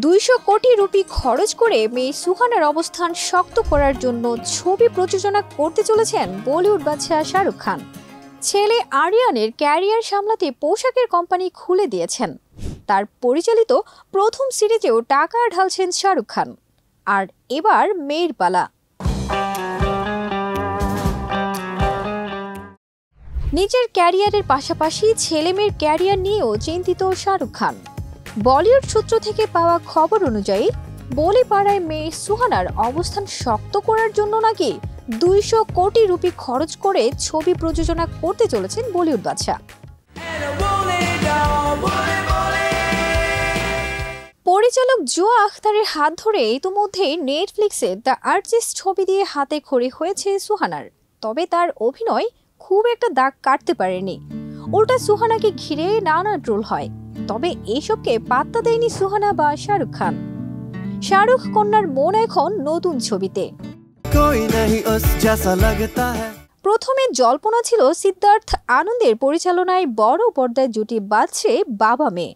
200 কোটি রুপি খরচ করে মেয়ে সুহানার অবস্থান শক্ত করার জন্য ছবি প্রযোজনা করতে চলেছেন বলিউড বাদশা শাহরুখ খান। ছেলে আরিয়ানের ক্যারিয়ার সামলাতে পোশাকের কোম্পানি খুলে দিয়েছেন। তার পরিচালিত প্রথম সিরিজেও টাকা ঢালছেন শাহরুখ খান। আর এবার মেয়ের পালা। নিজের ক্যারিয়ারের পাশাপাশি ছেলেমেয়ের ক্যারিয়ার নিয়েও চিন্তিত শাহরুখ খান। বলিউড সূত্র থেকে পাওয়া খবর অনুযায়ী বলিপাড়ায় মেয়ে সুহানার অবস্থান শক্ত করার জন্য নাকি 200 কোটি রুপি খরচ করে ছবি প্রযোজনা করতে চলেছেন বলিউড বাদশা। পরিচালক জোয়া আখতারের হাত ধরে ইতিমধ্যেই নেটফ্লিক্সে দ্য আর্টিস্ট ছবি দিয়ে হাতে খড়ি হয়েছে সুহানার। তবে তার অভিনয় খুব একটা দাগ কাটতে পারেনি, উল্টা সুহানাকে ঘিরে নানা ট্রোল হয়। তবে এইসবকে পাত্তা দেয়নি সুহানা বা শাহরুখ খান। শাহরুখ কন্যার মন এখন নতুন ছবিতে। প্রথমে জল্পনা ছিল সিদ্ধার্থ আনন্দের পরিচালনায় বড় পর্দায় জুটি বাঁধছে বাবা মেয়ে।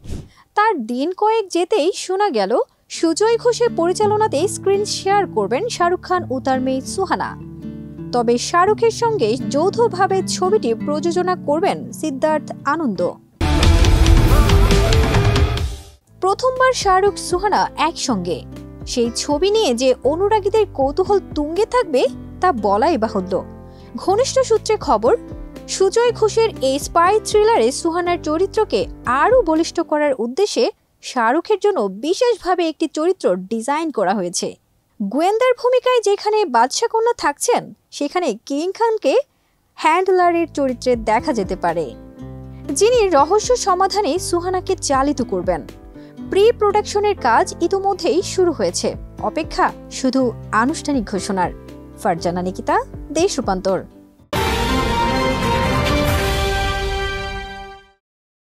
তার দিন কয়েক যেতেই শোনা গেল সুজয় ঘোষের পরিচালনাতে স্ক্রিন শেয়ার করবেন শাহরুখ খান ও তার মেয়ে সুহানা। তবে শাহরুখের সঙ্গে যৌথভাবে ছবিটি প্রযোজনা করবেন সিদ্ধার্থ আনন্দ। প্রথমবার শাহরুখ সুহানা একসঙ্গে, সেই ছবি নিয়ে যে অনুরাগীদের কৌতূহল তুঙ্গে থাকবে তা বলাই বাহুল্য। ঘনিষ্ঠ সূত্রে খবর, সুজয় ঘোষের এই স্পাই থ্রিলারে সুহানার চরিত্রকে আরও বলিষ্ঠ করার উদ্দেশ্যে শাহরুখের জন্য বিশেষভাবে একটি চরিত্র ডিজাইন করা হয়েছে। গোয়েন্দার ভূমিকায় যেখানে বাদশা কন্যা থাকছেন, সেখানে কিং খানকে হ্যান্ডলারের চরিত্রে দেখা যেতে পারে, যিনি রহস্য সমাধানে সুহানাকে চালিত করবেন। প্রি প্রোডাকশনের কাজ ইতিমধ্যেই শুরু হয়েছে, অপেক্ষা শুধু আনুষ্ঠানিক ঘোষণার। ফারজানা নিকিতা, দেশ রূপান্তর।